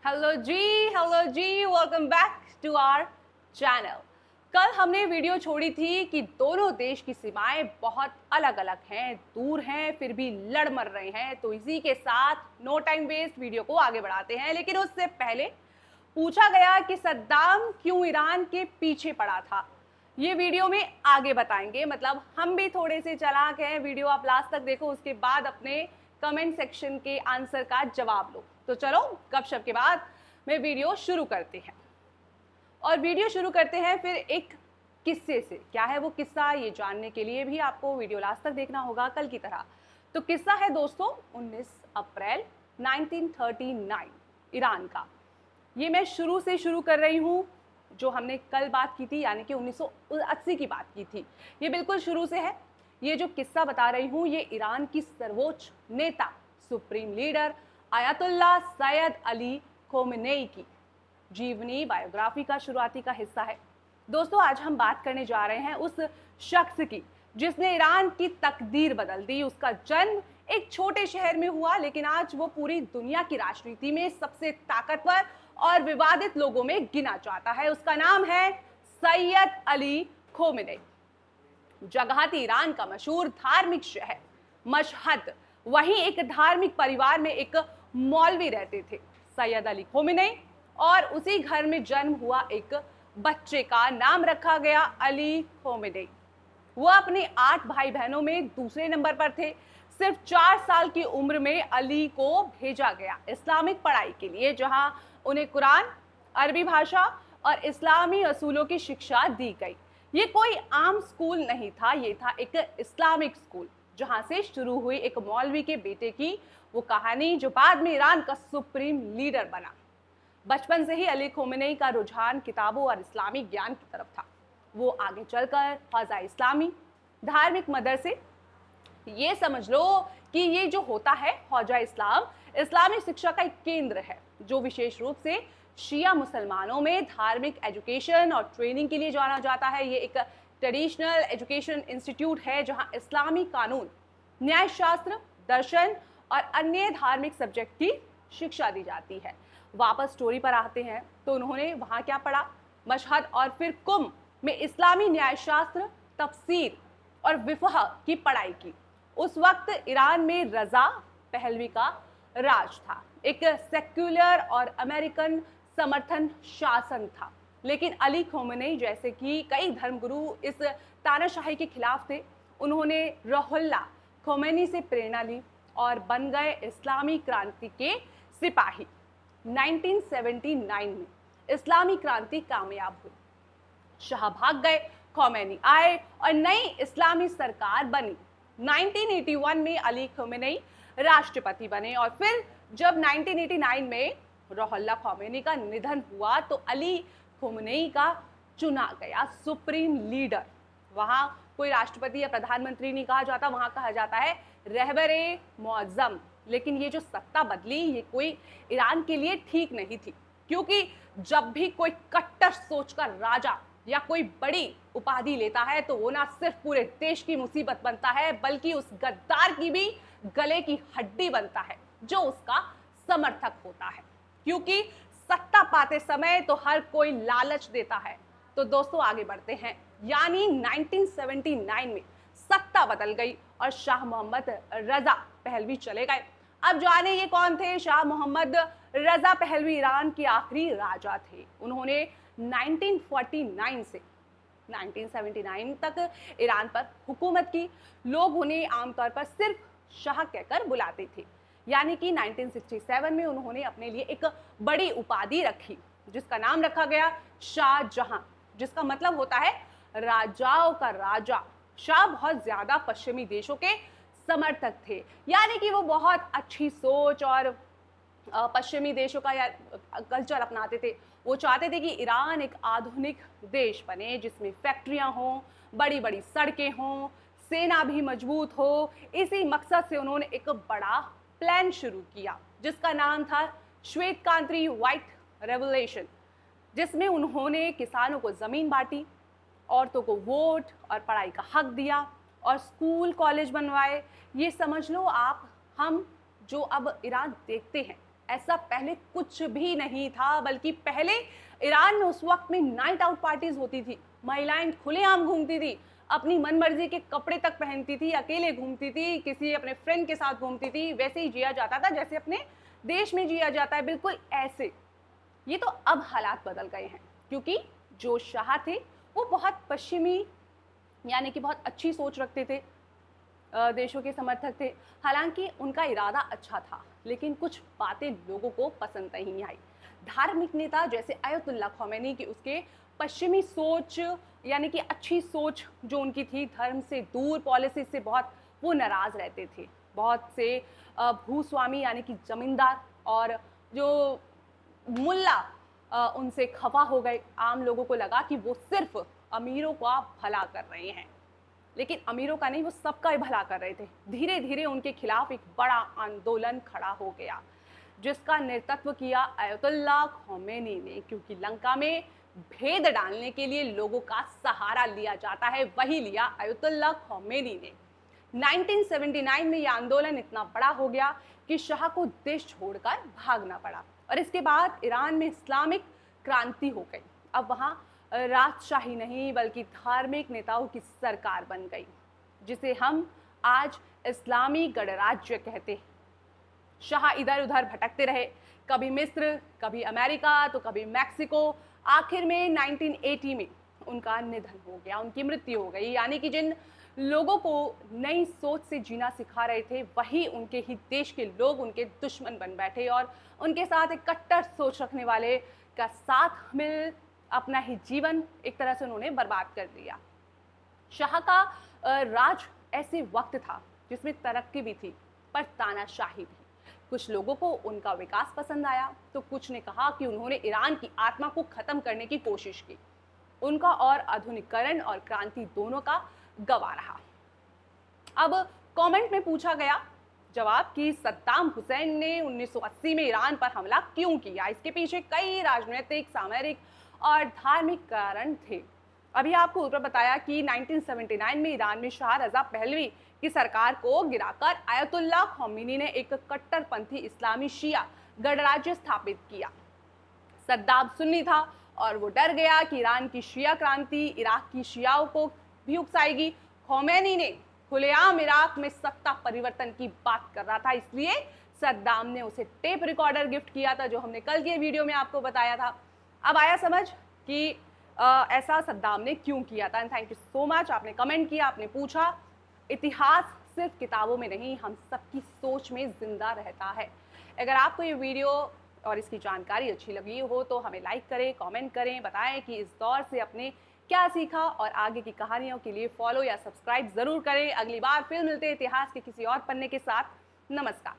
Hello जी, welcome back to our channel. कल हमने वीडियो छोड़ी थी कि दोनों देश की सीमाएं बहुत अलग अलग हैं, दूर हैं, फिर भी लड़ मर रहे हैं। तो इसी के साथ नो टाइम वेस्ट वीडियो को आगे बढ़ाते हैं। लेकिन उससे पहले पूछा गया कि सद्दाम क्यों ईरान के पीछे पड़ा था। ये वीडियो में आगे बताएंगे। मतलब हम भी थोड़े से चालाक हैं। वीडियो आप लास्ट तक देखो, उसके बाद अपने कमेंट सेक्शन के आंसर का जवाब लो। तो चलो गपशप के बाद में वीडियो शुरू करते हैं। और वीडियो शुरू करते हैं फिर एक किस्से से। क्या है वो किस्सा, ये जानने के लिए भी आपको वीडियो लास्ट तक देखना होगा कल की तरह। तो किस्सा है दोस्तों 19 अप्रैल 1939 ईरान का। ये मैं शुरू से शुरू कर रही हूँ। जो हमने कल बात की थी यानी कि 1980 की बात की थी, ये बिल्कुल शुरू से है। ये जो किस्सा बता रही हूँ ये ईरान की सर्वोच्च नेता, supreme leader Ayatollah Sayyed Ali Khomeini की जीवनी बायोग्राफी का शुरुआती का हिस्सा है। दोस्तों आज हम बात करने जा रहे हैं उस शख्स की जिसने ईरान की तकदीर बदल दी। उसका जन्म एक छोटे शहर में हुआ, लेकिन आज वो पूरी दुनिया की राजनीति में सबसे ताकतवर और विवादित लोगों में गिना जाता है। उसका नाम है सैयद अली खोमेनी। जगह थी ईरान का मशहूर धार्मिक शहर मशहद। वहीं एक धार्मिक परिवार में एक मौलवी रहते थे सैयद अली खोमेनी, और उसी घर में जन्म हुआ एक बच्चे का नाम रखा गया अली खोमेनी। वो अपने 8 भाई बहनों में दूसरे नंबर पर थे। सिर्फ 4 साल की उम्र में अली को भेजा गया इस्लामिक पढ़ाई के लिए, जहां उन्हें कुरान, अरबी भाषा और इस्लामी असूलों की शिक्षा दी गई। ये कोई आम स्कूल नहीं था, ये था एक इस्लामिक स्कूल, जहां से शुरू हुई एक मौलवी के बेटे की वो कहानी जो बाद में ईरान का सुप्रीम लीडर बना। बचपन से ही अली खोमेनी का रुझान किताबों और इस्लामी ज्ञान की तरफ था। वो आगे चलकर ख्वाजा इस्लामी धार्मिक मदरसे, ये समझ लो कि ये जो होता है ख्वाजा इस्लाम, इस्लामी शिक्षा का एक केंद्र है जो विशेष रूप से शिया मुसलमानों में धार्मिक एजुकेशन और ट्रेनिंग के लिए जाना जाता है। ये एक ट्रेडिशनल एजुकेशन इंस्टीट्यूट है जहां इस्लामी कानून, न्याय शास्त्र, दर्शन और अन्य धार्मिक सब्जेक्ट की शिक्षा दी जाती है। वापस स्टोरी पर आते हैं तो उन्होंने वहां क्या पढ़ा। मशहद और फिर कुम में इस्लामी न्याय शास्त्र, तफसीर और विफ़ह की पढ़ाई की। उस वक्त ईरान में रजा पहलवी का राज था, एक सेक्युलर और अमेरिकन समर्थन शासन था। लेकिन अली खोमेनी जैसे कि कई धर्मगुरु इस तानाशाही के खिलाफ थे। उन्होंने रुहुल्लाह खोमेनी से प्रेरणा ली और बन गए इस्लामी क्रांति के सिपाही। 1979 में इस्लामी क्रांति कामयाब हुई, शाह भाग गए, खोमेनी आए और नई इस्लामी सरकार बनी। 1981 में अली खोमेनी राष्ट्रपति बने और फिर जब 1989 में रुहुल्लाह खोमेनी का निधन हुआ तो अली खोमेनी का चुना गया सुप्रीम लीडर। वहां कोई राष्ट्रपति या प्रधानमंत्री नहीं कहा जाता, वहां कहा जाता है रहबरे मुअज्जम। लेकिन ये जो सत्ता बदली, ये कोई ईरान के लिए ठीक नहीं थी, क्योंकि जब भी कोई कट्टर सोच का राजा या कोई बड़ी उपाधि लेता है तो वो ना सिर्फ पूरे देश की मुसीबत बनता है, बल्कि उस गद्दार की भी गले की हड्डी बनता है जो उसका समर्थक होता है। क्योंकि सत्ता पाते समय तो हर कोई लालच देता है। तो दोस्तों आगे बढ़ते हैं। यानी 1979 में सत्ता बदल गई और शाह मोहम्मद रजा पहलवी चले गए। अब जाने ये कौन थे Shah Mohammad Reza Pahlavi? Iran के आखिरी राजा थे। उन्होंने 1949 से 1979 तक ईरान पर हुकूमत की। लोग उन्हें आमतौर पर सिर्फ शाह कहकर बुलाते थे। यानी कि 1967 में उन्होंने अपने लिए एक बड़ी उपाधि रखी जिसका नाम रखा गया शाहजहां, जिसका मतलब होता है राजाओं का राजा। शाह बहुत ज्यादा पश्चिमी देशों के समर्थक थे, यानी कि वो बहुत अच्छी सोच और पश्चिमी देशों का कल्चर अपनाते थे। वो चाहते थे कि ईरान एक आधुनिक देश बने जिसमें फैक्ट्रियां हों, बड़ी बड़ी सड़कें हों, सेना भी मजबूत हो। इसी मकसद से उन्होंने एक बड़ा प्लान शुरू किया जिसका नाम था श्वेत क्रांति, व्हाइट रेवोल्यूशन, जिसमें उन्होंने किसानों को जमीन बांटी, औरतों को वोट और पढ़ाई का हक दिया और स्कूल कॉलेज बनवाए। ये समझ लो आप, हम जो अब ईरान देखते हैं ऐसा पहले कुछ भी नहीं था, बल्कि पहले ईरान में उस वक्त में नाइट आउट पार्टीज होती थी, महिलाएं खुलेआम घूमती थी, अपनी मनमर्जी के कपड़े तक पहनती थी, अकेले घूमती थी, किसी अपने फ्रेंड के साथ घूमती थी, वैसे ही जिया जाता था जैसे अपने देश में जिया जाता है, बिल्कुल ऐसे। ये तो अब हालात बदल गए हैं, क्योंकि जो शाह थे वो बहुत पश्चिमी यानी कि बहुत अच्छी सोच रखते थे, देशों के समर्थक थे। हालांकि उनका इरादा अच्छा था, लेकिन कुछ बातें लोगों को पसंद नहीं आई। धार्मिक नेता जैसे आयतुल्ला खौमेनी की उसके पश्चिमी सोच यानी कि अच्छी सोच जो उनकी थी, धर्म से दूर पॉलिसी से बहुत वो नाराज रहते थे। बहुत से भूस्वामी यानी कि जमींदार और जो मुल्ला उनसे खफा हो गए। आम लोगों को लगा कि वो सिर्फ अमीरों का भला कर रहे हैं, लेकिन अमीरों का नहीं, वो सबका ही भला कर रहे थे। धीरे धीरे उनके खिलाफ एक बड़ा आंदोलन खड़ा हो गया, जिसका नेतृत्व किया आयतुल्ला खौमेनी ने, क्योंकि लंका में भेद डालने के लिए लोगों का सहारा लिया जाता है, वही लिया आयतुल्ला खौमेनी ने। 1979 में यह आंदोलन इतना बड़ा हो गया कि शाह को देश छोड़कर भागना पड़ा, और इसके बाद ईरान में इस्लामिक क्रांति हो गई। अब वहाँ राजशाही नहीं बल्कि धार्मिक नेताओं की सरकार बन गई, जिसे हम आज इस्लामी गणराज्य कहते हैं। शाह इधर उधर भटकते रहे, कभी मिस्र, कभी अमेरिका, तो कभी मैक्सिको। आखिर में 1980 में उनका निधन हो गया, उनकी मृत्यु हो गई। यानी कि जिन लोगों को नई सोच से जीना सिखा रहे थे, वही उनके ही देश के लोग उनके दुश्मन बन बैठे, और उनके साथ एक कट्टर सोच रखने वाले का साथ मिल अपना ही जीवन एक तरह से उन्होंने बर्बाद कर दिया। शाह का राज ऐसे वक्त था जिसमें तरक्की भी थी पर तानाशाही भी। कुछ लोगों को उनका विकास पसंद आया, तो कुछ ने कहा कि उन्होंने ईरान की आत्मा को खत्म करने की कोशिश की। उनका और आधुनिकीकरण और क्रांति दोनों का गवाह रहा। अब कमेंट में पूछा गया जवाब कि सद्दाम हुसैन ने 1980 में ईरान पर हमला क्यों किया। इसके पीछे कई राजनीतिक, सामरिक और धार्मिक कारण थे। अभी आपको ऊपर बताया कि 1979 में ईरान में शाह रजा पहलवी की सरकार को गिराकर आयतुल्ला खौमेनी ने एक कट्टरपंथी इस्लामी शिया गणराज्य स्थापित किया। सद्दाम सुन्नी था और वो डर गया कि ईरान की शिया क्रांति इराक की शियाओं को भी उकसाएगी। खौमेनी ने खुलेआम इराक में सत्ता परिवर्तन की बात कर रहा था, इसलिए सद्दाम ने उसे टेप रिकॉर्डर गिफ्ट किया था, जो हमने कल के वीडियो में आपको बताया था। अब आया समझ कि ऐसा सद्दाम ने क्यों किया था। And thank you so much, आपने कमेंट किया, आपने पूछा। इतिहास सिर्फ किताबों में नहीं, हम सबकी सोच में जिंदा रहता है। अगर आपको ये वीडियो और इसकी जानकारी अच्छी लगी हो तो हमें लाइक करें, कमेंट करें, बताएं कि इस दौर से अपने क्या सीखा, और आगे की कहानियों के लिए फॉलो या सब्सक्राइब जरूर करें। अगली बार फिर मिलते हैं इतिहास के किसी और पन्ने के साथ। नमस्कार।